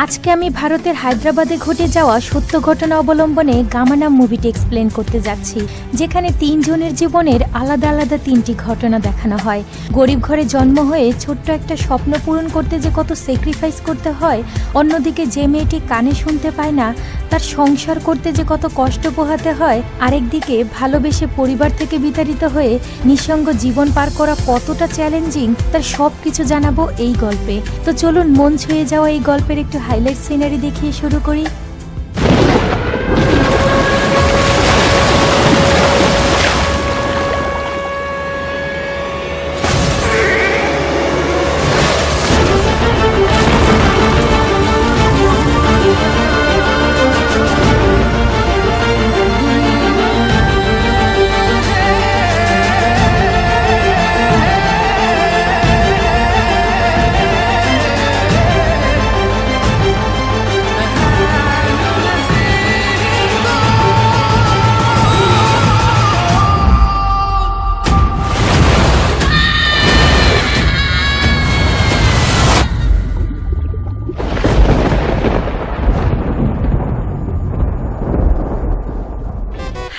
আজকে আমি ভারতের হায়দ্রাবাদে ঘটে যাওয়া সত্য ঘটনা অবলম্বনে গামানাম মুভিটি এক্সপ্লেন করতে যাচ্ছি, যেখানে তিনজনের জীবনের আলাদা আলাদা তিনটি ঘটনা দেখানো হয়। গরিব ঘরে জন্ম হয়ে ছোট্ট একটা স্বপ্ন পূরণ করতে যে কত স্যাক্রিফাইস করতে হয়, অন্যদিকে যে মেয়েটি কানে শুনতে পায় না তার সংসার করতে যে কত কষ্ট পোহাতে হয়, আরেকদিকে ভালোবেসে পরিবার থেকে বিতাড়িত হয়ে নিঃসঙ্গ জীবন পার করা কতটা চ্যালেঞ্জিং, তার সব কিছু জানাবো এই গল্পে। তো চলুন মন ছুঁয়ে যাওয়া এই গল্পের একটু হাইলাইট সিনারি দেখিয়ে শুরু করি।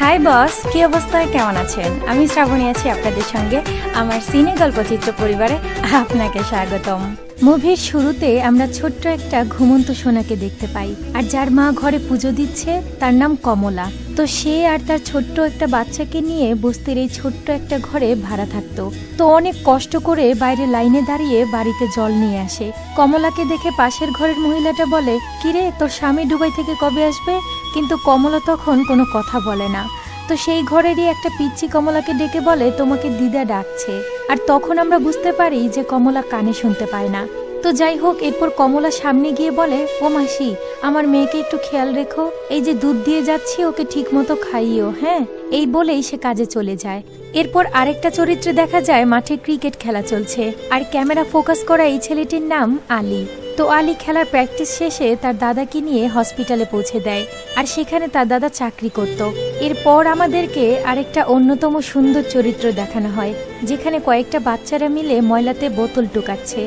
হাই বস, কি অবস্থায়, কেমন আছেন? আমি শ্রাবণী আছি আপনাদের সঙ্গে আমার সিনে গল্পচিত্র পরিবারে। আপনাকে স্বাগতম। মুভির শুরুতে আমরা ছোট্ট একটা ঘুমন্ত সোনাকে দেখতে পাই, আর যার মা ঘরে পুজো দিচ্ছে তার নাম কমলা। তো সে আর তার ছোট্ট একটা বাচ্চাকে নিয়ে বস্তির এই ছোট্ট একটা ঘরে ভাড়া থাকতো। তো অনেক কষ্ট করে বাইরে লাইনে দাঁড়িয়ে বাড়িতে জল নিয়ে আসে। কমলাকে দেখে পাশের ঘরের মহিলাটা বলে, কিরে, তোর স্বামী দুবাই থেকে কবে আসবে? কিন্তু কমলা তখন কোনো কথা বলে না। তো সেই ঘরেরই একটা পিচ্চি কমলাকে ডেকে বলে, তোমাকে দিদা ডাকছে। আর তখন আমরা বুঝতে পারি যে কমলা কানে শুনতে পায় না। তো যাই হোক, এরপর কমলা সামনে গিয়ে বলে, ও মাসি, আমার মেয়েকে একটু খেয়াল রেখো, এই যে দুধ দিয়ে যাচ্ছি ওকে ঠিক মতো খাইও, হ্যাঁ? এই বলেই সে কাজে চলে যায়। এরপর আরেকটা চরিত্রে দেখা যায় মাঠে ক্রিকেট খেলা চলছে, আর ক্যামেরা ফোকাস করা এই ছেলেটির নাম আলী। তো আলী খেলার প্র্যাকটিস শেষে তার দাদাকে নিয়ে হসপিটালে পৌঁছে দেয়, আর সেখানে তার দাদা চাকরি করত। এরপর আমাদেরকে আরেকটা অন্যতম সুন্দর চরিত্র দেখানো হয়, যেখানে কয়েকটা বাচ্চারা মিলে ময়লাতে বোতল টুকাচ্ছে।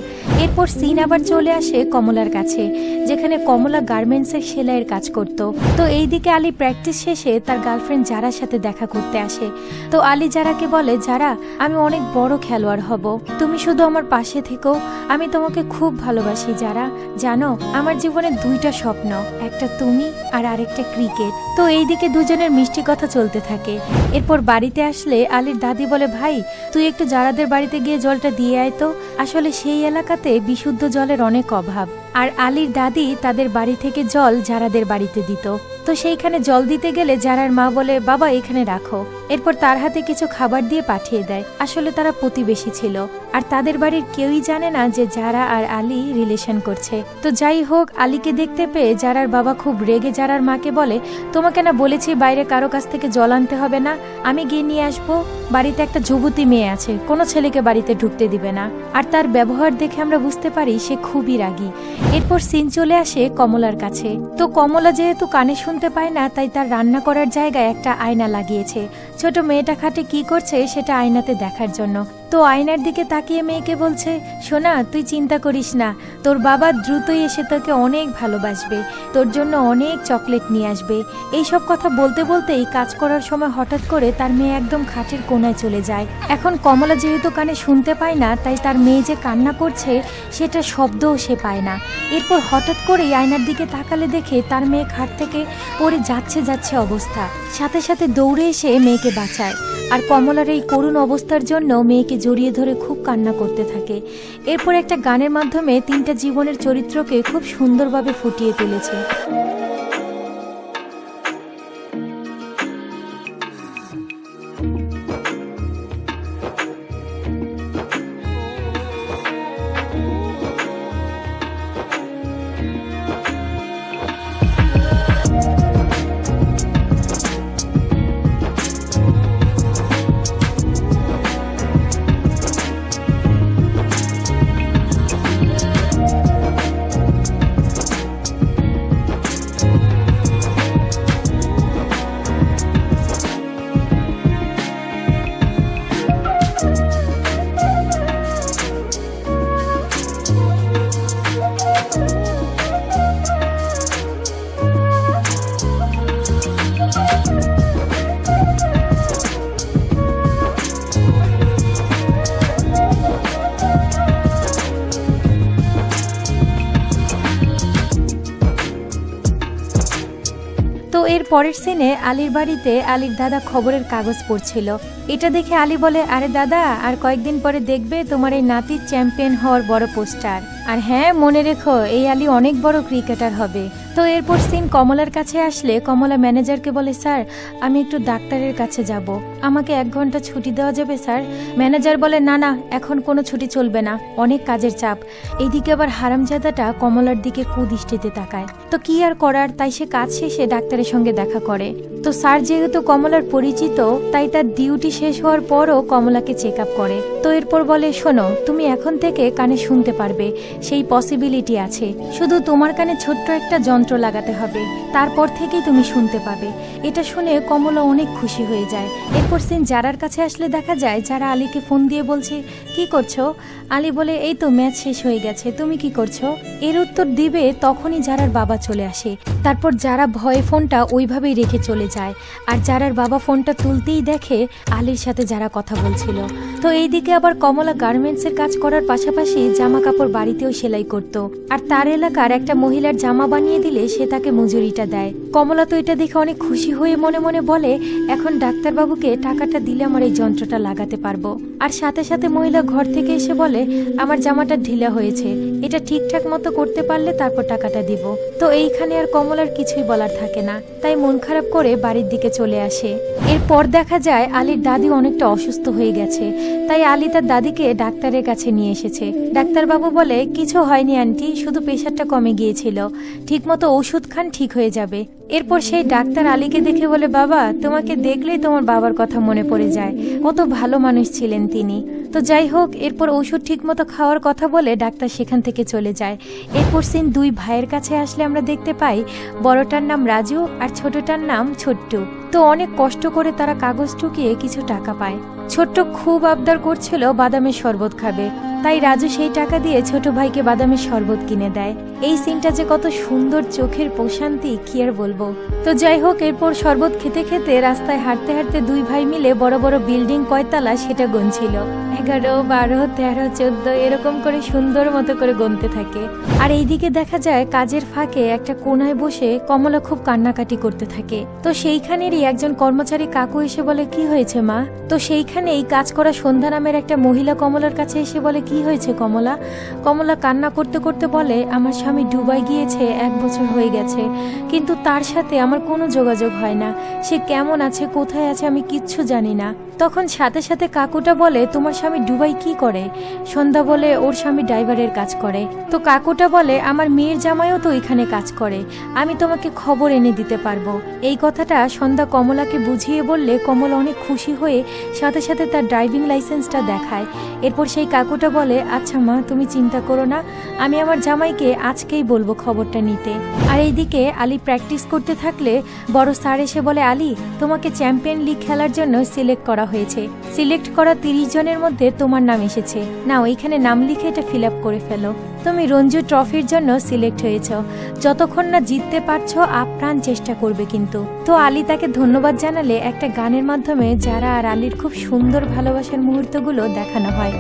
এরপর সিন আবার চলে আসে কমলার কাছে, যেখানে কমলা গার্মেন্টসের সেলাইয়ের কাজ করত। তো এইদিকে আলী প্র্যাকটিস শেষে তার গার্লফ্রেন্ড জারার সাথে দেখা করতে আসে। তো আলী জারাকে বলে, জারা, আমি অনেক বড় খেলোয়াড় হব, তুমি শুধু আমার পাশে থেকো, আমি তোমাকে খুব ভালোবাসি জারা। জানো, আমার জীবনে দুইটা স্বপ্ন, একটা তুমি আর আরেকটা ক্রিকেট। তো এইদিকে দুজনের মিষ্টি কথা চলতে থাকে। এরপর বাড়িতে আসলে আলীর দাদি বলে, ভাই, তুই একটু জারাদের বাড়িতে গিয়ে জলটা দিয়ে আয় তো, আসলে সেই এলাকাতে বিশুদ্ধ জলের অনেক অভাব। আর আলীর দাদি তাদের বাড়ি থেকে জল জারাদের বাড়িতে দিত। তো সেইখানে জল দিতে গেলে জারার মা বলে, বাবা এখানে রাখো। এরপর তার হাতে কিছু খাবার দিয়ে পাঠিয়ে দেয়। আসলে তারা প্রতিবেশী ছিল, আর তাদের বাড়ির কেউই জানে না যে জারা আর আলী রিলেশন করছে। তো যাই হোক, আলীকে দেখতে পেয়ে জারার বাবা খুব রেগে জারার মাকে বলে, তোমাকে না বলেছি বাইরে কারো কাছ থেকে জল আনতে হবে না, আমি গিয়ে নিয়ে আসবো। বাড়িতে একটা যুবতী মেয়ে আছে, কোনো ছেলেকে বাড়িতে ঢুকতে দিবে না। আর তার ব্যবহার দেখে আমরা বুঝতে পারি সে খুবই রাগী। এরপর সিন চলে আসে কমলার কাছে। তো কমলা যেহেতু কানে শুনতে পায় না, তাই তার রান্না করার জায়গায় একটা আয়না লাগিয়েছে, ছোট মেয়েটা খাটে কি করছে সেটা আয়নাতে দেখার জন্য। তো আয়নার দিকে তাকিয়ে মেয়েকে বলছে, সোনা, তুই চিন্তা করিস না, তোর বাবা দ্রুতই এসে তোকে অনেক ভালোবাসবে, তোর জন্য অনেক চকলেট নিয়ে আসবে। এইসব কথা বলতে বলতেই কাজ করার সময় হঠাৎ করে তার মেয়ে একদম খাটের কোনায় চলে যায়। এখন কমলা যেহেতু কানে শুনতে পায় না, তাই তার মেয়ে যে কান্না করছে সেটা শব্দও সে পায় না। এরপর হঠাৎ করেই আয়নার দিকে তাকালে দেখে তার মেয়ে খাট থেকে পড়ে যাচ্ছে অবস্থা। সাথে সাথে দৌড়ে এসে মেয়েকে বাঁচায়, আর কমলার এই করুণ অবস্থার জন্য মেয়েকে জড়িয়ে ধরে খুব কান্না করতে থাকে। এরপর একটা গানের মাধ্যমে তিনটা জীবনের চরিত্রকে খুব সুন্দরভাবে ফুটিয়ে তুলেছে। এর পরের সিনে আলীর বাড়িতে আলীর দাদা খবরের কাগজ পড়ছিল। এটা দেখে আলী বলে, আরে দাদা, আর কয়েকদিন পরে দেখবে তোমার এই নাতির চ্যাম্পিয়ন হওয়ার বড় পোস্টার। আর হ্যাঁ, মনে রেখো, এই আলী অনেক বড় ক্রিকেটার হবে। তো এরপর সিন কমলার কাছে আসলে কমলা ম্যানেজারকে বলে, স্যার আমি একটু ডাক্তারের কাছে যাব, আমাকে 1 ঘন্টা ছুটি দেওয়া যাবে স্যার? ম্যানেজার বলে, না না, এখন কোনো ছুটি চলবে না, অনেক কাজের চাপ। এইদিকে আবার হারামজাদাটা কমলার দিকে কুদৃষ্টিতে তাকায়। তো কি আর করার, তাই সে কাজ শেষে ডাক্তারের সঙ্গে দেখা করে। তো স্যার যেহেতু কমলার পরিচিত, তাই তার ডিউটি শেষ হওয়ার পরও কমলাকে চেক আপ করে। তো এরপর বলে, শোনো, তুমি এখন থেকে কানে শুনতে পারবে, সেই পসিবিলিটি আছে, শুধু তোমার কানে ছোট্ট একটা যন্ত্র লাগাতে হবে, তারপর থেকেই তুমি শুনতে পাবে। এটা শুনে কমলা অনেক খুশি হয়ে যায়। এরপর সিন জারার কাছে আসলে দেখা যায় যারা আলীকে ফোন দিয়ে বলছে, কি করছো? আলী বলে, এই তো ম্যাচ শেষ হয়ে গেছে, তুমি কি করছো? এর উত্তর দিবে তখনই জারার বাবা চলে আসে। তারপর যারা ভয়ে ফোনটা ওইভাবেই রেখে চলে যায়। আর জারার বাবা ফোনটা তুলতেই দেখে আলীর সাথে যারা কথা বলছিল। তো এইদিকে আবার কমলা গার্মেন্টসের কাজ করার পাশাপাশি জামা কাপড় বাড়িতেও সেলাই করত। আর তার এলাকার একটা মহিলার জামা বানিয়ে দিলে সে তাকে মজুরিটা দেয়। কমলা তো এটা দেখে অনেক খুশি হয়ে মনে মনে বলে, এখন ডাক্তারবাবুকে টাকাটা দিলে আমার এই যন্ত্রটা লাগাতে পারবো। আর সাথে সাথে মহিলা ঘর থেকে এসে বলে, আমার জামাটা ঢিলা হয়েছে, এটা ঠিকঠাক মতো করতে পারলে তারপর টাকাটা দিব। তো এইখানে আর কমলার কিছুই বলার থাকে না, তাই মন খারাপ করে বাড়ির দিকে চলে আসে। এরপর দেখা যায় আলীর দাদি অনেকটা অসুস্থ হয়ে গেছে, তাই আলী তার দাদিকে ডাক্তারের কাছে নিয়ে এসেছে। ডাক্তারবাবু বলে, কিছু হয়নি আন্টি, শুধু প্রেশারটা কমে গিয়েছিল, ঠিকমতো ওষুধ খান, ঠিক হয়ে যাবে। এরপর সেই ডাক্তার আলীকে দেখে বলে, বাবা, তোমাকে দেখলেই তোমার বাবার কথা মনে পড়ে যায়, কত ভালো মানুষ ছিলেন তিনি। তো যাই হোক, এরপর ওষুধ ঠিকমতো খাওয়ার কথা বলে ডাক্তার সেখান থেকে চলে যায়। এরপর সিন 2 ভাইয়ের কাছে আসলে আমরা দেখতে পাই বড়টার নাম রাজু আর ছোটটার নাম ছোট্টু। তো অনেক কষ্ট করে তারা কাগজ টুকিয়ে কিছু টাকা পায়। ছোট্ট খুব আবদার করছিল বাদামের শরবত খাবে, তাই রাজু সেই টাকা দিয়ে ছোট ভাইকে বাদামের শরবত কিনে দেয়। এই সিনটা যে কত সুন্দর, চোখের প্রশান্তি, কি আর বলবো। তো যাই হোক, এরপর শরবত খেতে খেতে রাস্তায় হাঁটতে হাঁটতে 2 ভাই মিলে বড় বড় বিল্ডিং কয়তলা সেটা গুনছিল। 11, 12, 13, 14 এরকম করে সুন্দর মতো করে গুনতে থাকে। আর এইদিকে দেখা যায় কাজের ফাঁকে একটা কোনায় বসে কমলা খুব কান্নাকাটি করতে থাকে। তো সেইখানেরই একজন কর্মচারী কাকু এসে বলে, কি হয়েছে মা? তো সেইখানেই কাজ করা সন্ধ্যা নামের একটা মহিলা কমলার কাছে এসে বলে, কি হয়েছে কমলা? কমলা কান্না করতে করতে বলে, আমার স্বামী দুবাই গিয়েছে, 1 বছর হয়ে গেছে, কিন্তু তার সাথে আমার কোনো যোগাযোগ হয় না। সে কেমন আছে, কোথায় আছে, আমি কিচ্ছু জানি না। তখন সাথে সাথে কাকুটা বলে, তোমার স্বামী দুবাই কি করে? সন্ধ্যা বলে, ওর স্বামী ড্রাইভারের কাজ করে। তো কাকুটা বলে, আমার মেয়ের জামাইও তো এখানে কাজ করে, আমি তোমাকে খবর এনে দিতে পারবো। এই কথাটা সন্ধ্যা কমলাকে বুঝিয়ে বললে কমলা অনেক খুশি হয়ে সাথে সাথে তার ড্রাইভিং লাইসেন্সটা দেখায়। এরপর সেই কাকুটা বলে, আচ্ছা মা, তুমি চিন্তা করো না, আমি আমার জামাইকে আজকেই বলবো খবরটা নিতে। আর এইদিকে আলী প্র্যাকটিস করতে থাকলে বড় স্যার এসে বলে, আলী, তোমাকে চ্যাম্পিয়ন লিগ খেলার জন্য সিলেক্ট করা হয়েছে। সিলেক্ট করা 30 জনের মধ্যে তোমার নাম এসেছে, নাও এখানে নাম লিখে এটা ফিল আপ করে ফেলো। তুমি রঞ্জু ট্রফির জন্য সিলেক্ট হয়েছ, যতক্ষণ না জিততে পারছো আপ্রাণ চেষ্টা করবে কিন্তু। তো আলী তাকে ধন্যবাদ জানালে একটা গানের মাধ্যমে যারা আর আলীর খুব সুন্দর ভালোবাসার মুহূর্তগুলো দেখানো হয়।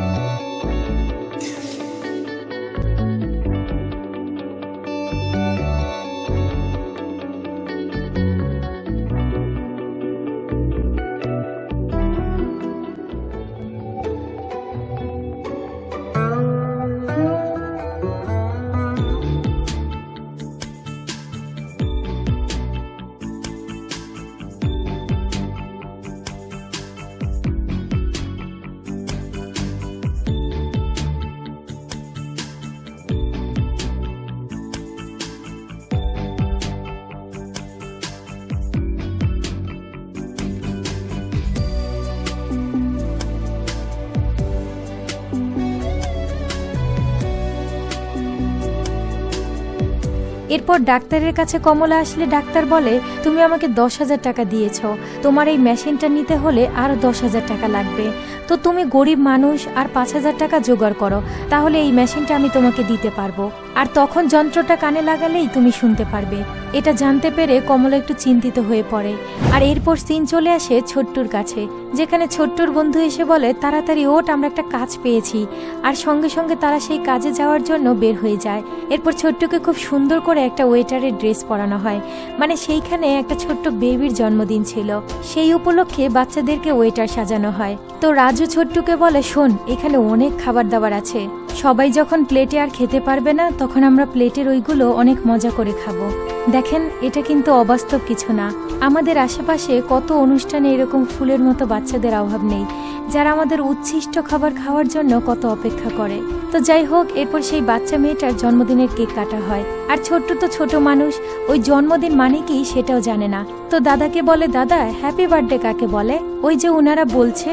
এরপর ডাক্তারের কাছে কমলা আসলে ডাক্তার বলে, তুমি আমাকে 10,000 টাকা দিয়েছ, তোমার এই মেশিনটা নিতে হলে আরো 10,000 টাকা লাগবে। তো তুমি গরিব মানুষ, আর 5,000 টাকা জোগাড় করো, তাহলে এই মেশিনটা আমি তোমাকে দিতে পারবো। আর তখন যন্ত্রটা কানে লাগালেই তুমি শুনতে পারবে। এটা জানতে পেরে কমলা একটু চিন্তিত হয়ে পড়ে। আর এরপর সিন চলে আসে ছোট্টুর কাছে, যেখানে ছোট্টুর বন্ধু এসে বলে তাড়াতাড়ি ওঠ, আমরা একটা কাজ পেয়েছি। আর সঙ্গে সঙ্গে তারা সেই কাজে যাওয়ার জন্য বের হয়ে যায়। এরপর ছোট্টুকে খুব সুন্দর করে একটা ওয়েটারের ড্রেস পরানো হয়, মানে সেইখানে একটা ছোট্ট বেবির জন্মদিন ছিল, সেই উপলক্ষে বাচ্চাদেরকে ওয়েটার সাজানো হয়। তো রাজু ছোট্টুকে বলে, শোন, এখানে অনেক খাবার দাবার আছে, সবাই যখন প্লেটে আর খেতে পারবে না তখন আমরা প্লেটের ওইগুলো অনেক মজা করে খাবো। দেখেন, এটা কিন্তু অবাস্তব কিছু না, আমাদের আশেপাশে কত অনুষ্ঠানে এরকম ফুলের মতো বাচ্চাদের অভাব নেই, যারা আমাদের উচ্ছিষ্ট খাবার খাওয়ার জন্য কত অপেক্ষা করে। তো যাই হোক, এরপর সেই বাচ্চা মেয়েটার জন্মদিনের কেক কাটা হয়। আর ছোট্ট তো ছোট মানুষ, ওই জন্মদিন মানে কি সেটাও জানে না। তো দাদাকে বলে, দাদা হ্যাপি বার্থডে কাকে বলে? ওই যে ওনারা বলছে।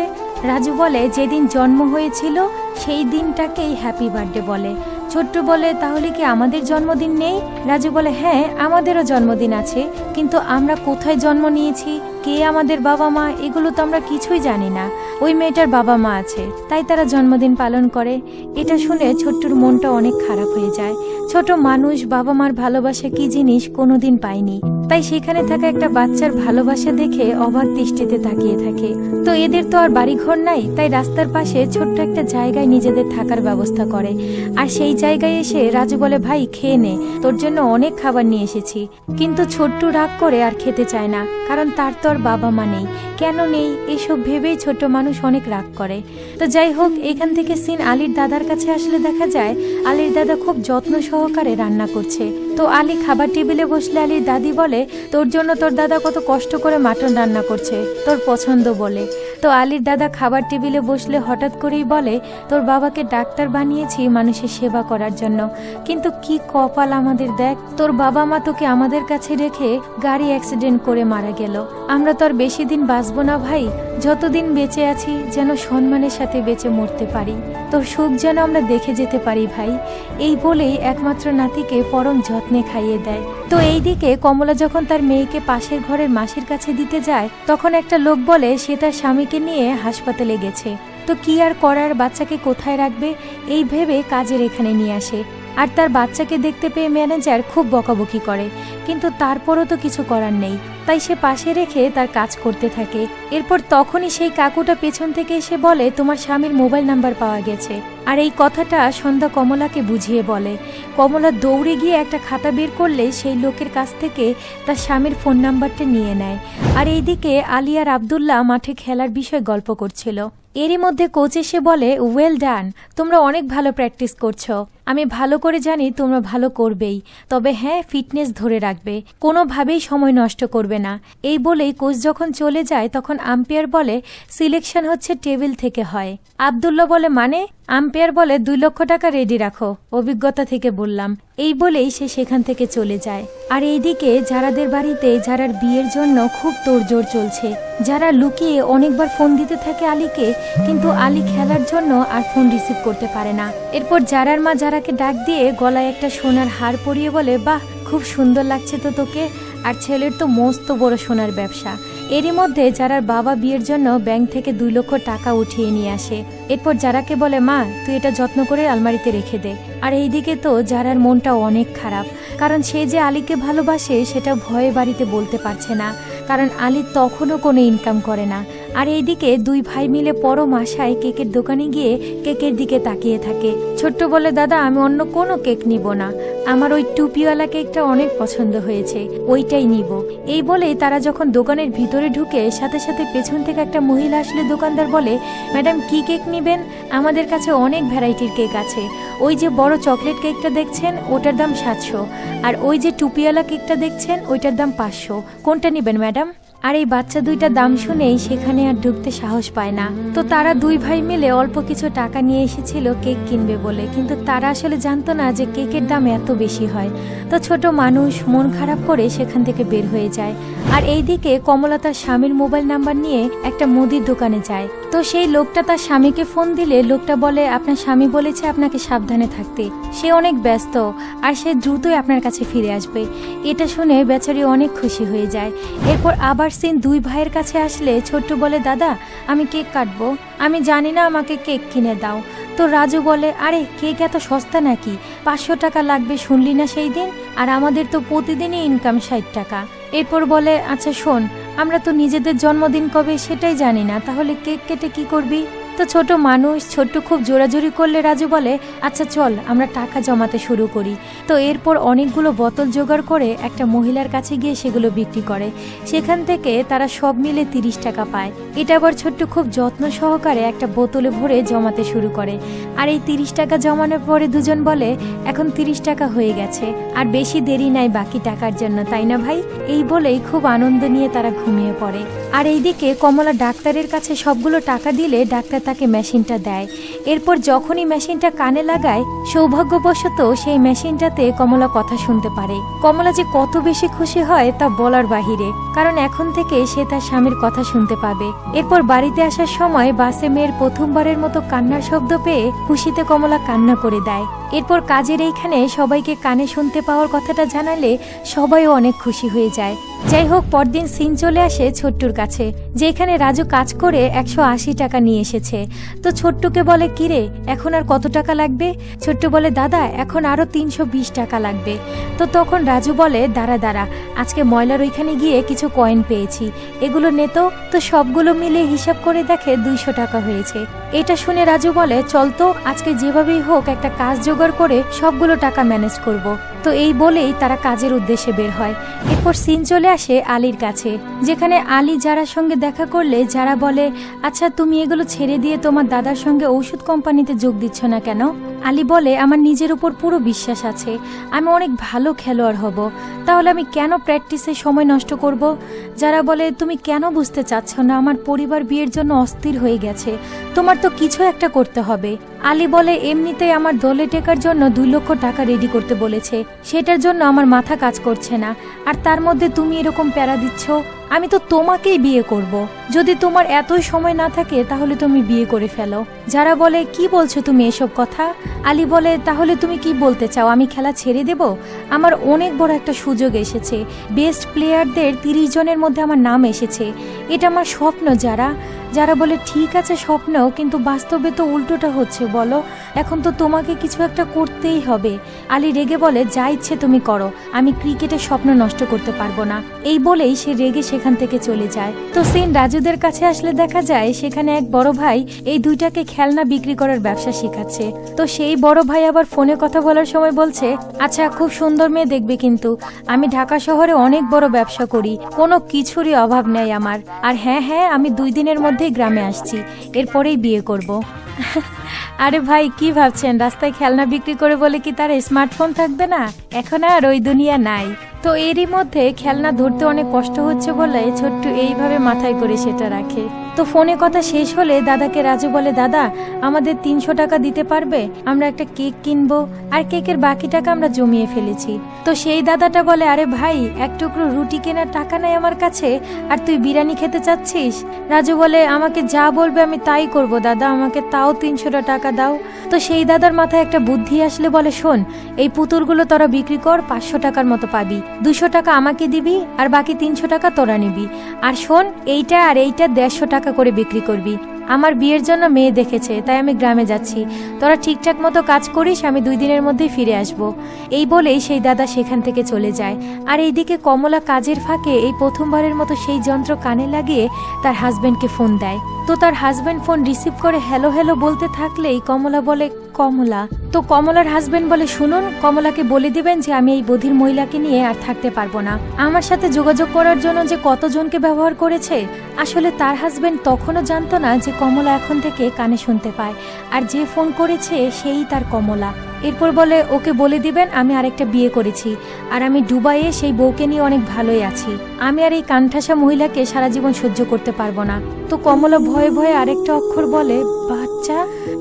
রাজু বলে, যেদিন জন্ম হয়েছিল সেই দিনটাকেই হ্যাপি বার্থডে বলে। ছোট্ট বলে, তাহলে কি আমাদের জন্মদিন নেই? রাজু বলে, হ্যাঁ আমাদেরও জন্মদিন আছে, কিন্তু আমরা কোথায় জন্ম নিয়েছি, কে আমাদের বাবা মা, এগুলো তো আমরা কিছুই জানি না। ওই মেয়েটার বাবা মা আছে, তাই তারা জন্মদিন পালন করে। এটা শুনে ছোট্টুর মনটা অনেক খারাপ হয়ে যায়। ছোট মানুষ বাবা মার ভালোবাসা কি জিনিস কোনোদিন পায়নি, তাই সেখানে থাকা একটা বাচ্চার ভালোবাসা দেখে অবাক দৃষ্টিতে তাকিয়ে থাকে। তো এদের তো আর বাড়িঘর নাই, তাই রাস্তার পাশে ছোট্ট একটা জায়গায় নিজেদের থাকার ব্যবস্থা করে। আর সেই জায়গায় এসে রাজু বলে, ভাই খেয়ে নে, তোর জন্য অনেক খাবার নিয়ে এসেছি। কিন্তু ছোট্টু রাগ করে আর খেতে চায় না, কারণ তার তো আর বাবা মা নেই। কেন নেই এসব ভেবেই ছোট মানুষ অনেক রাগ করে। তো যাই হোক, এখান থেকে সিন আলীর দাদার কাছে আসলে দেখা যায় আলীর দাদা খুব যত্ন সহকারে রান্না করছে। তো আলী খাবার টেবিলে বসলে আলীর দাদি বলে, তোর জন্য তোর দাদা কত কষ্ট করে মাটন রান্না করছে, তোর পছন্দ বলে। তো আলীর দাদা খাবার টেবিলে বসলে হঠাৎ করেই বলে, তোর বাবাকে ডাক্তার বানিয়েছি মানুষের সেবা করার জন্য, কিন্তু কি কপাল আমাদের, দেখ তোর বাবা মা তোকে আমাদের কাছে রেখে গাড়ি অ্যাক্সিডেন্ট করে মারা গেল। আমরা তো আর বেশি দিন বাঁচবো না ভাই, যতদিন বেঁচে আছি যেন সম্মানের সাথে বেঁচে মরতে পারি, তোর সুখ যেন আমরা দেখে যেতে পারি ভাই। এই বলেই একমাত্র নাতিকে পরম যত্নে খাইয়ে দেয়। তো এইদিকে কমলা যখন তার মেয়েকে পাশের ঘরের মাসির কাছে দিতে যায়, তখন একটা লোক বলে সে তার স্বামীকে নিয়ে হাসপাতালে গেছে। তো কি আর করার, বাচ্চাকে কোথায় রাখবে এই ভেবে কাজের এখানে নিয়ে আসে। আর তার বাচ্চাকে দেখতে পেয়ে ম্যানেজার খুব বকাবকি করে, কিন্তু তারপরও তো কিছু করার নেই, তাই সে পাশে রেখে তার কাজ করতে থাকে। এরপর তখনই সেই কাকুটা পেছন থেকে এসে বলে, তোমার স্বামীর মোবাইল নাম্বার পাওয়া গেছে। আর এই কথাটা সন্ধ্যা কমলাকে বুঝিয়ে বলে। কমলা দৌড়ে গিয়ে একটা খাতা বের করলে সেই লোকের কাছ থেকে তার স্বামীর ফোন নাম্বারটা নিয়ে নেয়। আর এইদিকে আলী আর আব্দুল্লাহ মাঠে খেলার বিষয়ে গল্প করছিল। এরই মধ্যে কোচ এসে বলে, ওয়েল ডান, তোমরা অনেক ভালো প্র্যাকটিস করছো, আমি ভালো করে জানি তোমরা ভালো করবেই, তবে হ্যাঁ ফিটনেস ধরে রাখবে, কোনোভাবেই সময় নষ্ট করবে না। এই বলেই কোচ যখন চলে যায় তখন আম্পায়ার বলে, সিলেকশন হচ্ছে টেবিল থেকে হয়। আব্দুল্লাহ বলে, মানে? আম্পায়ার বলে, 2 লক্ষ টাকা রেডি রাখো, অভিজ্ঞতা থেকে বললাম। এই বলেই সে সেখান থেকে চলে যায়। আর এইদিকে যারাদের বাড়িতে যারার বিয়ের জন্য খুব তোড়জোড় চলছে। যারা লুকিয়ে অনেকবার ফোন দিতে থাকে আলীকে, কিন্তু আলী খেলার জন্য আর ফোন রিসিভ করতে পারে না। এরপর যারার মা যারাকে ডাক দিয়ে গলায় একটা সোনার হার পরিয়ে বলে, বাহ খুব সুন্দর লাগছে তো তোকে, আর ছেলের তো মস্ত বড় সোনার ব্যবসা। এরই মধ্যে যারার বাবা বিয়ের জন্য ব্যাংক থেকে 2 লক্ষ টাকা উঠিয়ে নিয়ে আসে। এরপর যারাকে বলে, মা তুই এটা যত্ন করে আলমারিতে রেখে দে। আর এইদিকে তো যারার মনটা অনেক খারাপ, কারণ সে যে আলীকে ভালোবাসে সেটা ভয়ে বাড়িতে বলতে পারছে না, কারণ আলী তখনও কোনো ইনকাম করে না। আর এইদিকে 2 ভাই মিলে পরম আশায় কেকের দোকানে গিয়ে কেকের দিকে তাকিয়ে থাকে। ছোট্ট বলে, দাদা আমি অন্য কোনো কেক নিব না, আমার ওই টুপিওয়ালা কেকটা অনেক পছন্দ হয়েছে, ওইটাই নিব। এই বলেই তারা যখন দোকানের ভিতরে ঢুকে, সাথে সাথে পেছন থেকে একটা মহিলা আসলে দোকানদার বলে, ম্যাডাম কি কেক নিবেন? আমাদের কাছে অনেক ভ্যারাইটির কেক আছে। ওই যে বড় চকলেট কেকটা দেখছেন ওটার দাম 700, আর ওই যে টুপিওয়ালা কেকটা দেখছেন ওইটার দাম 500, কোনটা নিবেন ম্যাডাম? আর এই বাচ্চা দুইটা দাম শুনেই সেখানে আর ঢুকতে সাহস পায় না। তো তারা 2 ভাই মিলে অল্প কিছু টাকা নিয়ে এসেছিল কেক কিনবে বলে, কিন্তু তারা আসলে জানতো না যে কেকের দাম এত বেশি হয়। তো ছোট মানুষ মন খারাপ করে সেখান থেকে বের হয়ে যায়। আর এইদিকে কমলা তার স্বামীর মোবাইল নাম্বার নিয়ে একটা মুদির দোকানে যায়। তো সেই লোকটা তার স্বামীকে ফোন দিলে লোকটা বলে, আপনার স্বামী বলেছে আপনাকে সাবধানে থাকতে, সে অনেক ব্যস্ত আর সে দ্রুতই আপনার কাছে ফিরে আসবে। এটা শুনে বেচারি অনেক খুশি হয়ে যায়। এরপর আবার সিন 2 ভাইয়ের কাছে আসলে ছোট্ট বলে, দাদা আমি কেক কাটবো, আমি জানি না, আমাকে কেক কিনে দাও। তো রাজু বলে, আরে কেক এত সস্তা নাকি, 500 টাকা লাগবে শুনলি না সেই দিন, আর আমাদের তো প্রতিদিনই ইনকাম 60 টাকা। এরপর বলে, আচ্ছা শোন, আমরা তো নিজেদের জন্মদিন কবে সেটাই জানি না, তাহলে কেক কেটে কি করবি? তো ছোট মানুষ, ছোট্ট খুব জোরাজোরি করলে রাজু বলে, আচ্ছা চল আমরা টাকা জমাতে শুরু করি। তো এরপর অনেকগুলো বোতল জোগাড় করে একটা মহিলার কাছে গিয়ে সেগুলো বিক্রি করে। সেখান থেকে তারা সব মিলে 30 টাকা পায়। এটা আবার ছোট্ট খুব যত্ন সহকারে একটা বোতলে ভরে জমাতে শুরু করে। আর এই 30 টাকা জমানোর পরে দুজন বলে, এখন 30 টাকা হয়ে গেছে, আর বেশি দেরি নাই বাকি টাকার জন্য, তাই না ভাই? এই বলেই খুব আনন্দ নিয়ে তারা ঘুমিয়ে পড়ে। আর এইদিকে কমলা ডাক্তারের কাছে সবগুলো টাকা দিলে ডাক্তার তাকে মেশিনটা দেয়। এরপর যখনই মেশিনটা কানে লাগায়, সৌভাগ্যবশত সেই মেশিনটাতে কমলা কথা শুনতে পারে। কমলা যে কত বেশি খুশি হয় তা বলার বাহিরে, কারণ এখন থেকে সে তার স্বামীর কথা শুনতে পাবে। এরপর বাড়িতে আসার সময় বাসে মেয়ের প্রথমবারের মতো কান্নার শব্দ পেয়ে খুশিতে কমলা কান্না করে দেয়। এরপর কাজের এইখানে সবাইকে কানে শুনতে পাওয়ার কথাটা জানালে সবাইও অনেক খুশি হয়ে যায়। যাই হোক, পরদিন সিন চলে আসে ছোট্টুর কাছে, যেখানে রাজু কাজ করে 180 টাকা নিয়ে এসেছে। তো ছোট্টুকে বলে, কিরে এখন আর কত টাকা লাগবে? ছোট্ট বলে, দাদা এখন আরো 320 টাকা লাগবে। তো তখন রাজু বলে, দাঁড়া দাঁড়া, আজকে ময়লার ওইখানে গিয়ে কিছু কয়েন পেয়েছি, এগুলো নেতো। তো সবগুলো মিলে হিসাব করে দেখে 200 টাকা হয়েছে। এটা শুনে রাজু বলে, চল তো আজকে যেভাবেই হোক একটা কাজ জোগাড় করে সবগুলো টাকা ম্যানেজ করব। তো এই বলেই তারা কাজের উদ্দেশ্যে বের হয়। এরপর সিন চলে আসে আলীর কাছে, যেখানে আলী যারার সঙ্গে দেখা করলে যারা বলে, আচ্ছা তুমি এগুলো ছেড়ে দিয়ে তোমার দাদার সঙ্গে ঔষধ কোম্পানিতে যোগ দিচ্ছ না কেন? আলী বলে, আমার নিজের উপর পুরো বিশ্বাস আছে, আমি অনেক ভালো খেলোয়াড় হব, তাহলে আমি কেন প্র্যাকটিসে সময় নষ্ট করব? যারা বলে, তুমি কেন বুঝতে চাচ্ছ না আমার পরিবার বিয়ের জন্য অস্থির হয়ে গেছে, তোমার তো কিছু একটা করতে হবে। আলী বলে, এমনিতেই আমার দলে টেকার জন্য 2 লক্ষ টাকা রেডি করতে বলেছে, সেটার জন্য আমার মাথা কাজ করছে না, আর তার মধ্যে তুমি এরকম প্যারা দিচ্ছ। আমি তো তোমাকেই বিয়ে করব, যদি তোমার এতই সময় না থাকে তাহলে তুমি বিয়ে করে ফেলো। যারা বলে, কি বলছো তুমি এসব কথা? আলী বলে, তাহলে তুমি কি বলতে চাও আমি খেলা ছেড়ে দেব? আমার অনেক বড় একটা সুযোগ এসেছে, বেস্ট প্লেয়ারদের 30 জনের মধ্যে আমার নাম এসেছে, এটা আমার স্বপ্ন। যারা বলে, ঠিক আছে স্বপ্ন, কিন্তু বাস্তবে তো উল্টোটা হচ্ছে, বলো এখন তো তোমাকে কিছু একটা করতেই হবে। আলী রেগে বলে, যা ইচ্ছে তুমি করো, আমি ক্রিকেটের স্বপ্ন নষ্ট করতে পারবো না। এই বলেই সে রেগে সেখান থেকে চলে যায়। তো সিন রাজুদের কাছে আসলে দেখা যায় সেখানে এক বড় ভাই এই দুইটাকে খেলনা বিক্রি করার ব্যবসা শেখাচ্ছে। তো সেই বড় ভাই আবার ফোনে কথা বলার সময় বলছে, আচ্ছা খুব সুন্দর মেয়ে দেখবে, কিন্তু আমি ঢাকা শহরে অনেক বড় ব্যবসা করি, কোনো কিছুরই অভাব নেই আমার, আর হ্যাঁ আমি 2 দিনের মধ্যেই গ্রামে আসছি, এরপরেই বিয়ে করব। আরে ভাই কি ভাবছেন, রাস্তায় খেলনা বিক্রি করে বলে কি তার স্মার্টফোন থাকবে না? এখন আর ওই দুনিয়া নাই। তো এরই মধ্যে খেলনা ধরতে অনেক কষ্ট হচ্ছে বলে ছোট্ট এইভাবে মাথায় করে সেটা রাখে। তো ফোনে কথা শেষ হলে দাদাকে রাজু বলে, দাদা আমাদের 300 টাকা দিতে পারবে? আমরা একটা কেক কিনবো, আর কেকের বাকি টাকা আমরা জমিয়ে ফেলেছি। তো সেই দাদাটা বলে, আরে ভাই এক টুকরো রুটি কেনার টাকা নাই আমার কাছে, আর তুই বিরিয়ানি খেতে চাচ্ছিস? রাজু বলে, আমাকে যা বলবে আমি তাই করব দাদা, আমাকে তাও 300 টাকা দাও। তো সেই দাদার মাথায় একটা বুদ্ধি আসলে বলে, শোন এই পুতুলগুলো তোরা বিক্রি কর, 500 টাকার মতো পাবি, 200 টাকা আমাকে দিবি, আর বাকি 300 টাকা তোরা নিবি। আর শোন এইটা আর এইটা 150 টাকা করে বিক্রি করবি। আমার বিয়ের জন্য মেয়ে দেখেছে, তাই আমি গ্রামে যাচ্ছি, তোরা ঠিকঠাক মতো কাজ করিস, আমি 2 দিনের মধ্যেই ফিরে আসব। এই বলেই সেই দাদা সেখান থেকে চলে যায়। আর এইদিকে কমলা কাজের ফাঁকে এই প্রথমবারের মতো সেই যন্ত্র কানে লাগিয়ে তার হাজবেন্ডকে ফোন দেয়। তো তার হাজবেন্ড ফোন রিসিভ করে হ্যালো হ্যালো বলতে থাকলেই কমলা বলে, কমলা। তো কমলার হাজবেন্ড বলে, শুনুন কমলাকে বলে দিবেন যে আমি এই বধির মহিলাকে নিয়ে আর থাকতে পারবো না, আমার সাথে যোগাযোগ করার জন্য যে কতজনকে ব্যবহার করেছে। আসলে তার হাজবেন্ড তখনও জানতো না যে কমলা এখন থেকে কানে শুনতে পায়, আর যে ফোন করেছে সেই তার কমলা। এরপর বলে, ওকে বলে দিবেন আমি আরেকটা বিয়ে করেছি, আর আমি দুবাইয়ে সেই বউকে নিয়ে অনেক ভালোই আছি, আমি আর এই কানঠাসা মহিলাকে সারা জীবন সহ্য করতে পারবো না। তো কমলা ভয়ে ভয়ে আরেকটা অক্ষর বলে, বাচ্চা।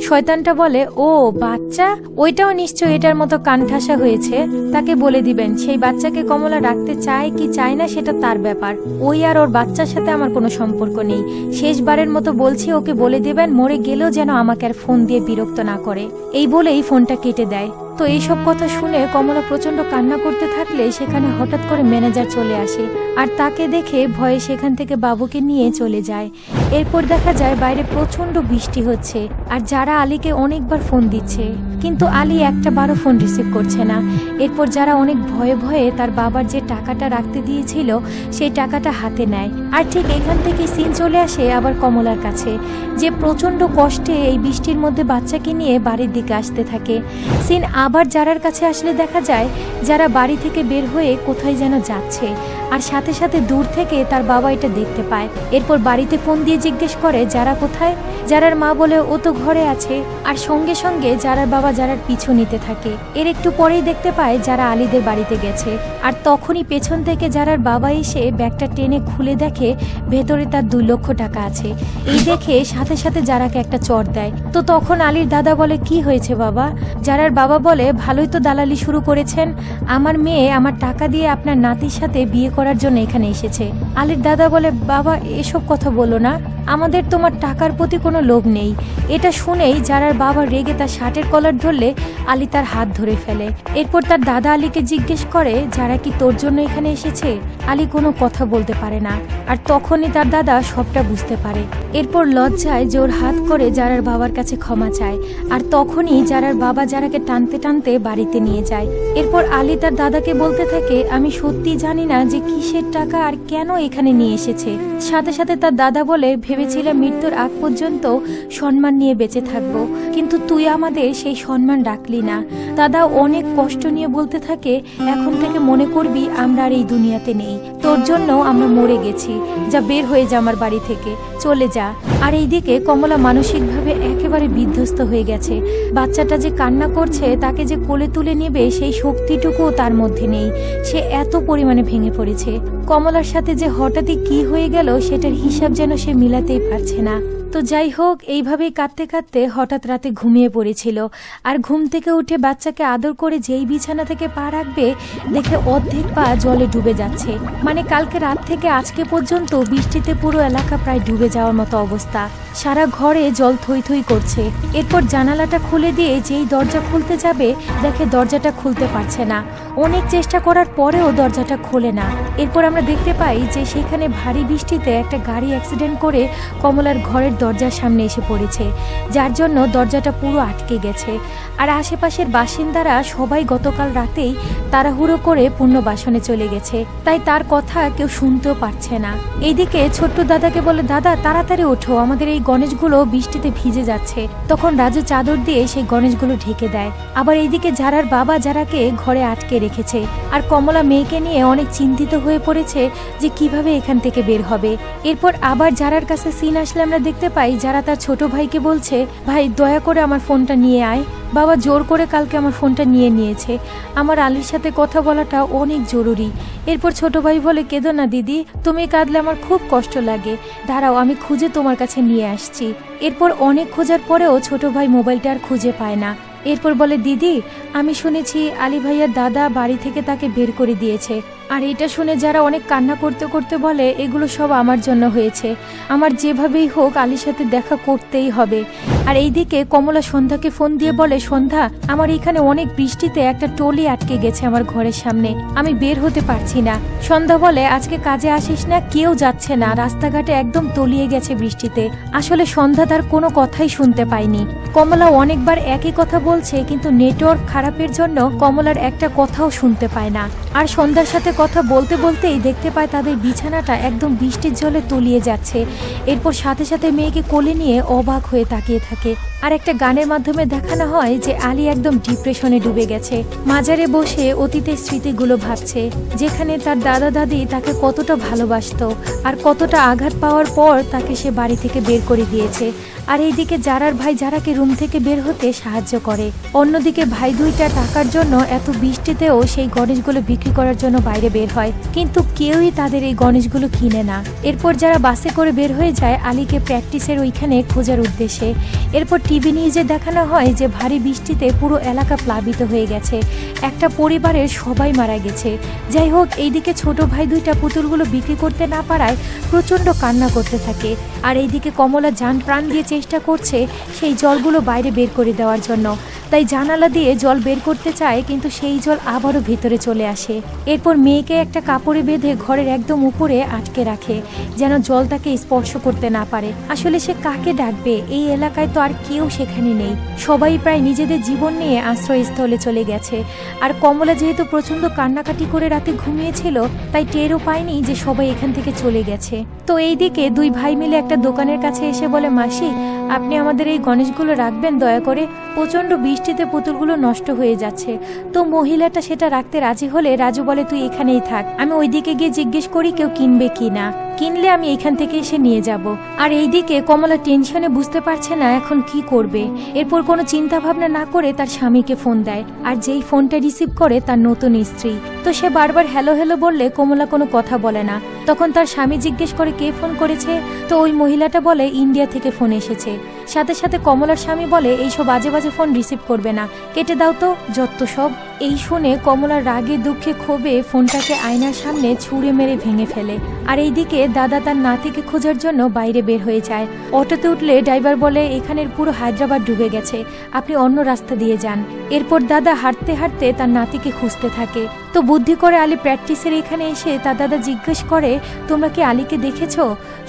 শয়তানটা বলে, ও বাচ্চা, ওইটাও নিশ্চয় এটার মতো কানঠাসা হয়েছে, তাকে বলে দিবেন সেই বাচ্চাকে কমলা রাখতে চায় কি চায় না সেটা তার ব্যাপার, ওই আর ওর বাচ্চার সাথে আমার কোনো সম্পর্ক নেই। শেষবারের মতো বলছি ওকে বলে দিবেন মরে গেলেও যেন আমাকে আর ফোন দিয়ে বিরক্ত না করে। এই বলেই ফোনটা কেটে দেয়। তো এইসব কথা শুনে কমলা প্রচন্ড কান্না করতে থাকলে সেখানে হঠাৎ করে ম্যানেজার চলে আসে আর তাকে দেখে ভয়ে সেখান থেকে বাবুকে নিয়ে চলে যায়। এরপর দেখা যায় বাইরে প্রচন্ড বৃষ্টি হচ্ছে আর যারা আলীকে অনেকবার ফোন দিচ্ছে, কিন্তু আলী একটা বারও ফোন রিসিভ করছে না। এরপর যারা অনেক ভয়ে ভয়ে তার বাবার যে টাকাটা রাখতে দিয়েছিল সেই টাকাটা হাতে নেয়। আর ঠিক এখান থেকে সিন চলে আসে আবার কমলার কাছে, যে প্রচন্ড কষ্টে এই বৃষ্টির মধ্যে বাচ্চাকে নিয়ে বাড়ির দিকে আসতে থাকে। সিন আবার যারার কাছে আসলে দেখা যায় যারা বাড়ি থেকে বের হয়ে কোথায় যেন যাচ্ছে, আর সাথে সাথে দূর থেকে তার বাবা এটা দেখতে পায়। এরপর বাড়িতে ফোন দিয়ে জিজ্ঞেস করে যারা কোথায়। যারার মা বলে ও তো ঘরে আছে, আর সঙ্গে সঙ্গে যারার বাবা যারার পিছু নিতে থাকে। এর একটু পরেই দেখতে পায় যারা আলীদের বাড়িতে গেছে, আর তখনই পেছন থেকে যারার বাবা এসে ব্যাগটা টেনে খুলে দেখে ভেতরে তার 2 লক্ষ টাকা আছে। এই দেখে সাথে সাথে যারাকে একটা চড় দেয়। তো তখন আলীর দাদা বলে কি হয়েছে বাবা? যারার বাবা বলে ভালোই তো দালালি শুরু করেছেন, আমার মেয়ে আমার টাকা দিয়ে আপনার নাতির সাথে বিয়ে করার জন্য এখানে এসেছে। আলীর দাদা বলে বাবা এসব কথা বলো না, আমাদের তোমার টাকার প্রতি কোনো লোভ নেই। এটা শুনেই যারার বাবা রেগে তার শার্টের কলার ধরলে আলী তার হাত ধরে ফেলে। এরপর তার দাদা আলীকে জিজ্ঞেস করে যারা কি তোর জন্য এখানে এসেছে? আলী কোনো কথা বলতে পারে না, আর তখনই তার দাদা সবটা বুঝতে পারে। এরপর লজ্জায় জোর হাত করে যারার বাবার কাছে ক্ষমা চায়, আর তখনই যারার বাবা যারাকে টানতে টানতে বাড়িতে নিয়ে যায়। এরপর আলী তার দাদাকে বলতে থাকে আমি সত্যি জানি না যে কিসের টাকা আর কেন এখানে নিয়ে এসেছে। সাথে সাথে তার দাদা বলে ভেবেছিলাম মৃত্যুর আগ পর্যন্ত সম্মান নিয়ে বেঁচে থাকবো, কিন্তু তুই আমাদের সেই সম্মান রাখলি না। দাদা অনেক কষ্ট নিয়ে বলতে থাকে এখন থেকে মনে করবি আমরা আর এই দুনিয়াতে নেই, তোর জন্য আমরা মরে গেছি, যা বের হয়ে যা আমার বাড়ি থেকে, চলে যা। আর এইদিকে কমলা মানসিকভাবে একেবারে বিধ্বস্ত হয়ে গেছে। বাচ্চাটা যে কান্না করছে তাকে যে কোলে তুলে নেবে সেই শক্তিটুকুও তার মধ্যে নেই, সে এত পরিমাণে ভেঙে পড়েছে। কমলার সাথে যে হঠাৎই কি হয়ে গেল সেটার হিসাব যেন সে মিলাতেই পারছে না। তো যাই হোক, এইভাবেই কাঁদতে কাঁদতে হঠাৎ রাতে ঘুমিয়ে পড়েছিল, আর ঘুম থেকে উঠে বাচ্চাকে আদর করে যেই বিছানা থেকে পা রাখবে দেখে অর্ধেক পা জলে ডুবে যাচ্ছে। মানে কালকে রাত থেকে আজকে পর্যন্ত বৃষ্টিতে পুরো এলাকা প্রায় ডুবে যাওয়ার মতো অবস্থা, সারা ঘরে জল থই থই করছে। এরপর জানালাটা খুলে দিয়ে যেই দরজা খুলতে যাবে দেখে দরজাটা খুলতে পারছে না, অনেক চেষ্টা করার পরেও দরজাটা খোলে না। এরপর আমরা দেখতে পাই যে সেখানে ভারী বৃষ্টিতে একটা গাড়ি অ্যাক্সিডেন্ট করে কমলার ঘরের দরজার সামনে এসে পড়েছে, যার জন্য দরজাটা পুরো আটকে গেছে। আর আশেপাশের বাসিন্দারা সবাই গতকাল রাতেই তাড়াহুড়ো করে পুনর্বাসনে চলে গেছে, তাই তার কথা কেউ শুনতেও পারছে না। এইদিকে ছোট্ট দাদাকে বলে দাদা তাড়াতাড়ি ওঠো, আমাদের এই গণেশগুলো বৃষ্টিতে ভিজে যাচ্ছে। তখন রাজু চাদর দিয়ে সেই গণেশগুলো ঢেকে দেয়। আবার এইদিকে যারার বাবা যারাকে ঘরে আটকে রেখেছে, আর কমলা মেয়েকে নিয়ে অনেক চিন্তিত হয়ে পড়েছে যে কিভাবে এখান থেকে বের হবে। এরপর আবার যারার কাছে সিন আসলে আমরা দেখতে পাই যারা তার ছোট ভাইকে বলছে ভাই দয়া করে আমার ফোনটা নিয়ে আয়, বাবা জোর করে কালকে আমার ফোনটা নিয়ে নিয়েছে, আমার আলীর সাথে কথা বলাটা অনেক জরুরি। এরপর ছোট ভাই বলে কেঁদো না দিদি, তুমি কাঁদলে আমার খুব কষ্ট লাগে, দাঁড়াও আমি খুঁজে তোমার কাছে নিয়ে আসছি। এরপর অনেক খোঁজার পরেও ছোট ভাই মোবাইলটা আর খুঁজে পায় না। এরপর বলে দিদি আমি শুনেছি আলী ভাইয়ার দাদা বাড়ি থেকে তাকে বের করে দিয়েছে। আর এটা শুনে যারা অনেক কান্না করতে করতে বলে এগুলো সব আমার জন্য হয়েছে, আমার যেভাবেই হোক আলীর সাথে দেখা করতেই হবে। আর এইদিকে কমলা সন্ধ্যাকে ফোন দিয়ে বলে সন্ধ্যা আমার এখানে অনেক বৃষ্টিতে একটা টলি আটকে গেছে আমার ঘরের সামনে, আমি বের হতে পারছি না। সন্ধ্যা বলে আজকে কাজে আসিস না, কেউ যাচ্ছে না, রাস্তাঘাটে একদম তলিয়ে গেছে বৃষ্টিতে। আসলে সন্ধ্যা তার কোনো কথাই শুনতে পায়নি। কমলা অনেকবার একই কথা বলছে, কিন্তু নেটওয়ার্ক খারাপের জন্য কমলার একটা কথাও শুনতে পায় না। আর সন্ধ্যার সাথে কথা বলতে বলতেই দেখতে পায় তাদের বিছানাটা একদম বৃষ্টির জলে তলিয়ে যাচ্ছে। এরপর সাথে সাথে মেয়েকে কোলে নিয়ে অবাক হয়ে তাকিয়ে থাকে। আর একটা গানের মাধ্যমে দেখানো হয় যে আলী একদম ডিপ্রেশনে ডুবে গেছে, মাজারে বসে অতীতের স্মৃতিগুলো ভাবছে, যেখানে তার দাদা দাদি তাকে কতটা ভালোবাসতো আর কতটা আঘাত পাওয়ার পর তাকে সে বাড়ি থেকে বের করে দিয়েছে। আর এইদিকে যারার ভাই যারাকে রুম থেকে বের হতে সাহায্য করে, অন্যদিকে ভাই দুইটা টাকার জন্য এত বৃষ্টিতেও সেই গণেশগুলো বিক্রি করার জন্য বাইরে বের হয়, কিন্তু কেউই তাদের এই গণেশগুলো কিনে না। এরপর যারা বাসে করে বের হয়ে যায় আলীকে প্র্যাকটিসের ওইখানে খোঁজার উদ্দেশ্যে। এরপর টিভি নিউজে দেখানো হয় যে ভারী বৃষ্টিতে পুরো এলাকা প্লাবিত হয়ে গেছে, একটা পরিবারের সবাই মারা গেছে। যাই হোক, এইদিকে ছোট ভাই দুইটা পুতুলগুলো বিক্রি করতে না পারায় প্রচন্ড কান্না করতে থাকে। আর এইদিকে কমলা জান প্রাণ দিয়ে চেষ্টা করছে সেই জলগুলো বাইরে বের করে দেওয়ার জন্য। তাই জানালা দিয়ে জল বের করতে চায়, কিন্তু সেই জল আবারও ভিতরে চলে আসে। এরপর মেয়েকে একটা কাপড়ে বেঁধে ঘরের একদম উপরে আটকে রাখে, যেন জল তাকে স্পর্শ করতে না পারে। আসলে সে কাকে ডাকবে? এই এলাকায় তো আর কেউ সেখানে নেই, সবাই প্রায় নিজেদের জীবন নিয়ে আশ্রয়স্থলে চলে গেছে। আর কমলা যেহেতু প্রচন্ড কান্নাকাটি করে রাতে ঘুমিয়েছিল, তাই টেরও পায়নি যে সবাই এখান থেকে চলে গেছে। তো এইদিকে দুই ভাই মিলে একটা দোকানের কাছে এসে বলে, মাসি আপনি আমাদের এই গণেশগুলো রাখবেন দয়া করে, প্রচন্ড বৃষ্টিতে পুতুলগুলো নষ্ট হয়ে যাচ্ছে। তো মহিলাটা সেটা রাখতে রাজি হলে রাজু বলে, তুই এখানেই থাক, আমি ওইদিকে গিয়ে জিজ্ঞেস করি কেউ কিনবে কি না, কিনলে আমি এখান থেকে এসে নিয়ে যাব। আর এইদিকে কমলা টেনশনে বুঝতে পারছে না এখন কি করবে। এরপর কোনো চিন্তা ভাবনা না করে তার স্বামীকে ফোন দেয়, আর যেই ফোনটা রিসিভ করে তার নতুন স্ত্রী। তো সে বারবার হ্যালো হ্যালো বললে কমলা কোনো কথা বলে না। তখন তার স্বামী জিজ্ঞেস করে কে ফোন করেছে, তো ওই মহিলাটা বলে ইন্ডিয়া থেকে ফোন এসেছে। সাথে সাথে কমলার স্বামী বলে, এইসব বাজে বাজে ফোন রিসিভ করবে না, কেটে দাও তো যত সব। এই শুনে কমলার রাগে দুঃখে ক্ষোভে ফোনটাকে আয়নার সামনে ছুঁড়ে মেরে ভেঙে ফেলে। আর এইদিকে দাদা তার নাতিকে খোঁজার জন্য বাইরে বের হয়ে যায়। অটোতে উঠলে ড্রাইভার বলে, এখানের পুরো হায়দ্রাবাদ ডুবে গেছে, আপনি অন্য রাস্তা দিয়ে যান। এরপর দাদা হাঁটতে হাঁটতে তার নাতিকে খুঁজতে থাকে। তো বুদ্ধি করে আলী প্র্যাকটিসের এখানে এসে তার দাদা জিজ্ঞেস করে, তোমরা কি আলীকে দেখেছো?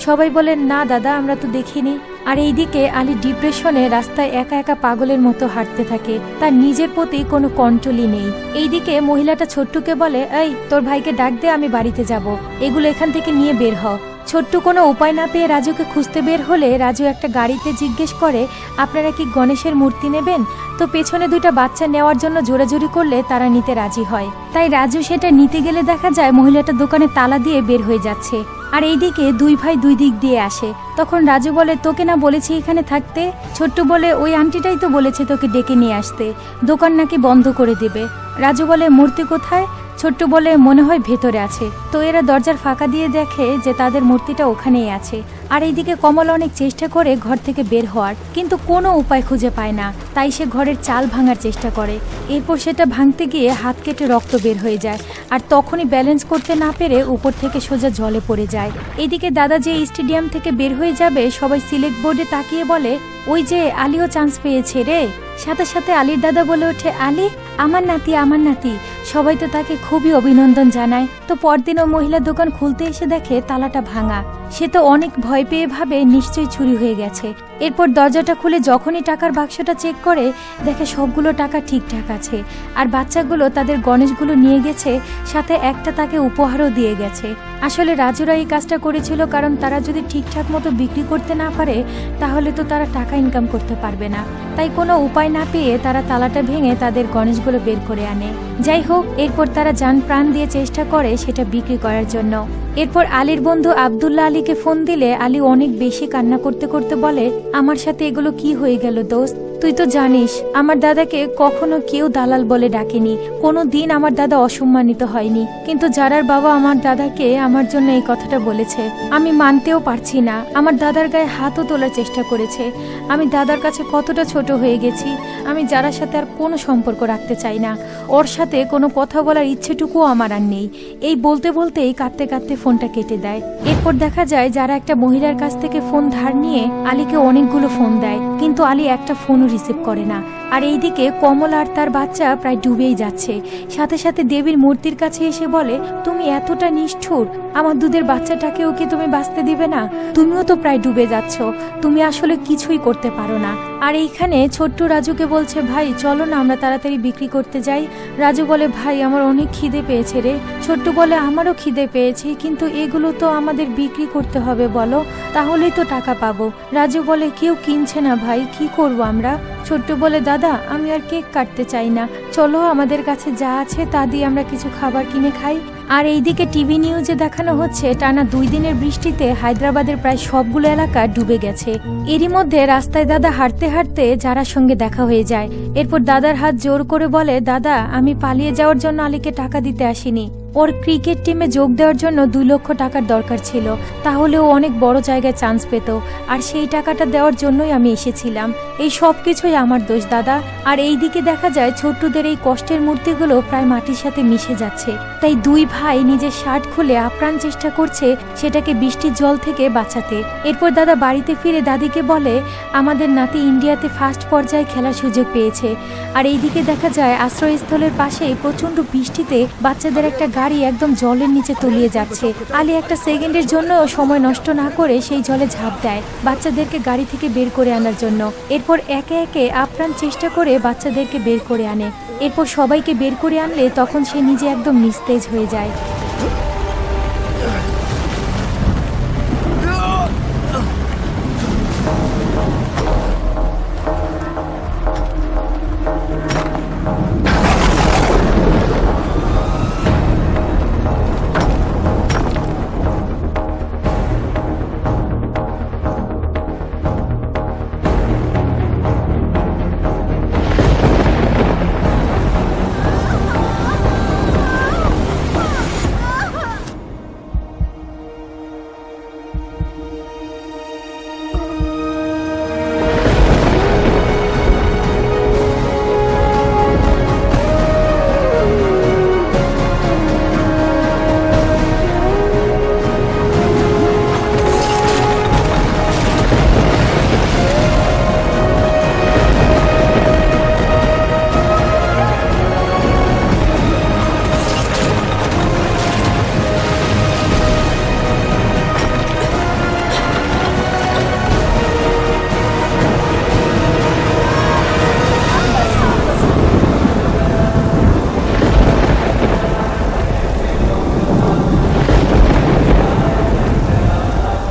সবাই বলে, না দাদা আমরা তো দেখিনি। আর এইদিকে আলী ডিপ্রেশনে রাস্তায় একা একা পাগলের মতো হাঁটতে থাকে, তার নিজের প্রতি কোনো কন্ট্রোলই নেই। এইদিকে মহিলাটা ছোট্টুকে বলে, এই তোর ভাইকে ডাক দে, আমি বাড়িতে যাব, এগুলো এখান থেকে নিয়ে বের হ। ছোট্টু কোনো উপায় না পেয়ে রাজুকে খুঁজতে বের হলে রাজু একটা গাড়িতে জিজ্ঞেস করে, আপনারা কি গণেশের মূর্তি নেবেন? তো পেছনে দুইটা বাচ্চা নেওয়ার জন্য জোরাজুরি করলে তারা নিতে রাজি হয়। তাই রাজু সেটা নিতে গেলে দেখা যায় মহিলাটা দোকানে তালা দিয়ে বের হয়ে যাচ্ছে। আর এইদিকে দুই ভাই দুই দিক দিয়ে আসে। তখন রাজু বলে, তোকে না বলেছি এখানে থাকতে? ছোট্টু বলে, ওই আন্টিটাই তো বলেছে তোকে ডেকে নিয়ে আসতে, দোকান নাকি বন্ধ করে দেবে। রাজু বলে, মূর্তি কোথায়? ছোট্টু বলে, মনে হয় ভেতরে আছে। তো এরা দরজার ফাঁকা দিয়ে দেখে যে তাদের মূর্তিটা ওখানেই আছে। আর এইদিকে কমলা অনেক চেষ্টা করে ঘর থেকে বের হওয়ার, কিন্তু কোনো উপায় খুঁজে পায় না। তাই সে ঘরের চাল ভাঙার চেষ্টা করে। এরপর সেটা ভাঙতে গিয়ে হাত কেটে রক্ত বের হয়ে যায়, আর তখনই ব্যালেন্স করতে না পেরে উপর থেকে সোজা জলে পড়ে যায়। এদিকে দাদা যে স্টেডিয়াম থেকে বের হয়ে যাবে, সবাই সিলেক্ট বোর্ডে তাকিয়ে বলে, ওই যে আলীও চান্স পেয়েছে রে। সাথে সাথে আলীর দাদা বলে ওঠে, আলী আমার নাতি, আমার নাতি। সবাই তো তাকে খুবই অভিনন্দন জানায়। তো পরদিন ও মহিলা দোকান খুলতে এসে দেখে তালাটা ভাঙা। সে তো অনেক ভয় পেয়ে ভাবে নিশ্চয়ই চুরি হয়ে গেছে। এরপর দরজাটা খুলে যখনই টাকার বাক্সটা চেক করে, দেখে সবগুলো টাকা ঠিকঠাক আছে, আর বাচ্চাগুলো তাদের গণেশগুলো নিয়ে গেছে, সাথে একটা তাকে উপহারও দিয়ে গেছে। আসলে রাজুরা এই কাজটা করেছিল কারণ তারা যদি ঠিকঠাক মতো বিক্রি করতে না পারে, তাহলে তো তারা টাকা ইনকাম করতে পারবে না। তাই কোনো উপায় না পেয়ে তারা তালাটা ভেঙে তাদের গণেশগুলো বের করে আনে। যাই হোক, এরপর তারা জান প্রাণ দিয়ে চেষ্টা করে সেটা বিক্রি করার জন্য। এরপর আলীর বন্ধু আব্দুল্লাহ আলীকে ফোন দিলে আলী অনেক বেশি কান্না করতে করতে বলে, আমার সাথে এগুলো কি হয়ে গেল দোস্ত? তুই তো জানিস আমার দাদাকে কখনো কেউ দালাল বলে ডাকেনি, কোনো দিন আমার দাদা অসম্মানিত হয়নি, কিন্তু যারার বাবা আমার দাদাকে আমার জন্য এই কথাটা বলেছে, আমি মানতেও পারছি না। আমার দাদার গায়ে হাতও তোলার চেষ্টা করেছে। আমি দাদার কাছে কতটা ছোট হয়ে গেছি। আমি যারার সাথে আর কোনো সম্পর্ক রাখতে চাই না, ওর সাথে কোনো কথা বলার ইচ্ছেটুকুও আমার আর নেই। এই বলতে বলতেই কাঁদতে কাঁদতে ফোনটা কেটে দেয়। এরপর দেখা যায় যারা একটা মহিলার কাছ থেকে ফোন ধার নিয়ে আলীকে অনেকগুলো ফোন দেয়, কিন্তু আলী একটা ফোনও রিসিভ করে না। আর এইদিকে কমলা আর তার বাচ্চা প্রায় ডুবেই যাচ্ছে। সাথে সাথে দেবীর মূর্তির কাছে এসে বলে, তুমি এতটা নিষ্ঠুর, আমার দুধের বাচ্চাটাকেও কি তুমি বাঁচতে দিবে না? তুমিও তো প্রায় ডুবে যাচ্ছ, তুমি আসলে কিছুই করতে পারো না। আর এইখানে ছোট্ট রাজুকে বলছে, ভাই চলো না আমরা তাড়াতাড়ি বিক্রি করতে যাই। রাজু বলে, ভাই আমার অনেক খিদে পেয়েছে রে। ছোট্ট বলে, আমারও খিদে পেয়েছে, কিন্তু এগুলো তো আমাদের বিক্রি করতে হবে, বলো তাহলেই তো টাকা পাবো। রাজু বলে, কেউ কিনছে না ভাই, কি করবো আমরা? ছোট্ট বলে, দাদা আমি আর কেক কাটতে চাই না, চলো আমাদের কাছে যা আছে তা দিয়ে আমরা কিছু খাবার কিনে খাই। আর এইদিকে টিভি নিউজে দেখানো হচ্ছে টানা 2 দিনের বৃষ্টিতে হায়দ্রাবাদের প্রায় সবগুলো এলাকা ডুবে গেছে। এরই মধ্যে রাস্তায় দাদা হাঁটতে হাঁটতে যারার সঙ্গে দেখা হয়ে যায়। এরপর দাদার হাত জোর করে বলে, দাদা আমি পালিয়ে যাওয়ার জন্য আলীকে টাকা দিতে আসিনি, ওর ক্রিকেট টিমে যোগ দেওয়ার জন্য 2 লক্ষ টাকার দরকার ছিল, তাহলে ও অনেক বড় জায়গায় চান্স পেত, আর সেই টাকাটা দেওয়ার জন্যই আমি এসেছিলাম। এই সব কিছুই আমার দোষ দাদা। আর এইদিকে দেখা যায় ছোট্টুদের এই কষ্টের মূর্তিগুলো প্রায় মাটির সাথে মিশে যাচ্ছে। তাই দুই ভাই নিজের শার্ট খুলে আপ্রাণ চেষ্টা করছে সেটাকে বৃষ্টির জল থেকে বাঁচাতে। এরপর দাদা বাড়িতে ফিরে দাদিকে বলে আমাদের নাতি ইন্ডিয়াতে ফার্স্ট পর্যায়ে খেলার সুযোগ পেয়েছে। আর এইদিকে দেখা যায় আশ্রয়স্থলের পাশেই প্রচন্ড বৃষ্টিতে বাচ্চাদের একটা গাড়ি একদম জলের নিচে তলিয়ে যাচ্ছে। আলী একটা সেকেন্ডের জন্য সময় নষ্ট না করে সেই জলে ঝাঁপ দেয় বাচ্চাদেরকে গাড়ি থেকে বের করে আনার জন্য। এরপর একে একে আপ্রাণ চেষ্টা করে বাচ্চাদেরকে বের করে আনে। এরপর সবাইকে বের করে আনলে তখন সে নিজে একদম নিস্তেজ হয়ে যায়।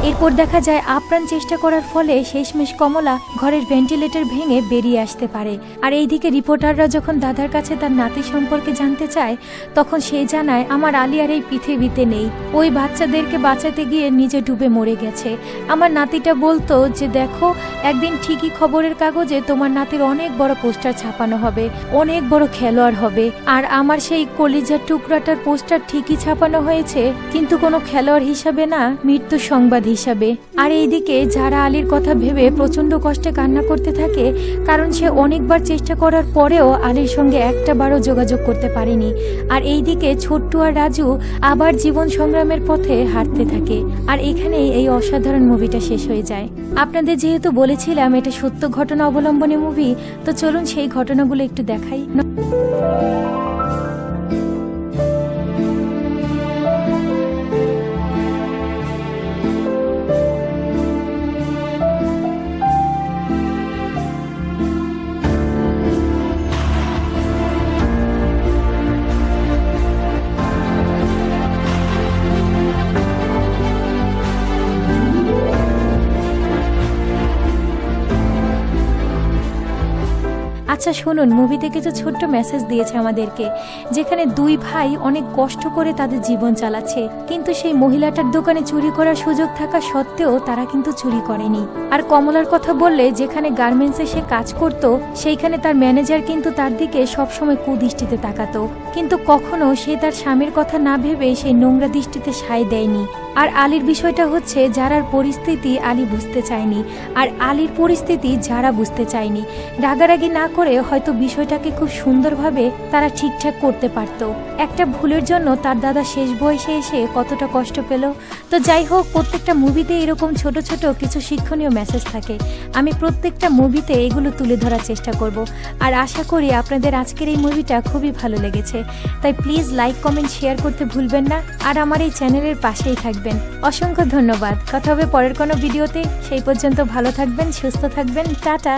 এরপর দেখা যায় আপ্রাণ চেষ্টা করার ফলে শেষমেশ কমলা ঘরের ভেন্টিলেটর ভেঙে বেরিয়ে আসতে পারে। আর এইদিকে রিপোর্টাররা যখন দাদার কাছে তার নাতি সম্পর্কে জানতে চায় তখন সে জানায় আমার আলী আর এই পৃথিবীতে নেই, ওই বাচ্চাদেরকে বাঁচাতে গিয়ে নিজে ডুবে মরে গেছে। আমার নাতিটা বলতো যে দেখো একদিন ঠিকই খবরের কাগজে তোমার নাতির অনেক বড় পোস্টার ছাপানো হবে, অনেক বড় খেলোয়াড় হবে। আর আমার সেই কলিজার টুকরাটার পোস্টার ঠিকই ছাপানো হয়েছে, কিন্তু কোনো খেলোয়াড় হিসাবে না, মৃত্যু সংবাদ হিসাবে। আর এইদিকে যারা আলীর কথা ভেবে প্রচন্ড কষ্টে কান্না করতে থাকে, কারণ সে অনেকবার চেষ্টা করার পরেও আলীর সঙ্গে একটা বারও যোগাযোগ করতে পারেনি। আর এইদিকে ছোট্টু আর রাজু আবার জীবন সংগ্রামের পথে হাঁটতে থাকে। আর এখানেই এই অসাধারণ মুভিটা শেষ হয়ে যায়। আপনাদের যেহেতু বলেছিলাম এটা সত্য ঘটনা অবলম্বনে মুভি, তো চলুন সেই ঘটনাগুলো একটু দেখাই। আচ্ছা শুনুন, মুভিতে কিছু ছোট্ট মেসেজ দিয়েছে আমাদেরকে, যেখানে দুই ভাই অনেক কষ্ট করে তাদের জীবন চালাচ্ছে, কিন্তু সেই মহিলাটার দোকানে চুরি করার সুযোগ থাকা সত্ত্বেও তারা কিন্তু চুরি করেনি। আর কমলার কথা বললে, যেখানে গার্মেন্টসে সে কাজ করত সেইখানে তার ম্যানেজার কিন্তু তার দিকে সবসময় কুদৃষ্টিতে তাকাতো, কিন্তু কখনো সে তার স্বামীর কথা না ভেবে সেই নোংরা দৃষ্টিতে সায় দেয়নি। আর আলীর বিষয়টা হচ্ছে যারার পরিস্থিতি আলী বুঝতে চায়নি, আর আলীর পরিস্থিতি যারা বুঝতে চায়নি। রাগারাগি না করে হয়তো বিষয়টাকে খুব সুন্দরভাবে তারা ঠিকঠাক করতে পারত। একটা ভুলের জন্য তার দাদা শেষ বয়সে এসে কতটা কষ্ট পেল। তো যাই হোক, প্রত্যেকটা মুভিতে এরকম ছোট ছোট কিছু শিক্ষণীয় মেসেজ থাকে। আমি প্রত্যেকটা মুভিতে এগুলো তুলে ধরার চেষ্টা করব। আর আশা করি আপনাদের আজকের এই মুভিটা খুবই ভালো লেগেছে। তাই প্লিজ লাইক, কমেন্ট, শেয়ার করতে ভুলবেন না। আর আমার এই চ্যানেলের পাশেই থাকবেন। অসংখ্য ধন্যবাদ। কথা হবে পরের কোনো ভিডিওতে। সেই পর্যন্ত ভালো থাকবেন, সুস্থ থাকবেন। টাটা।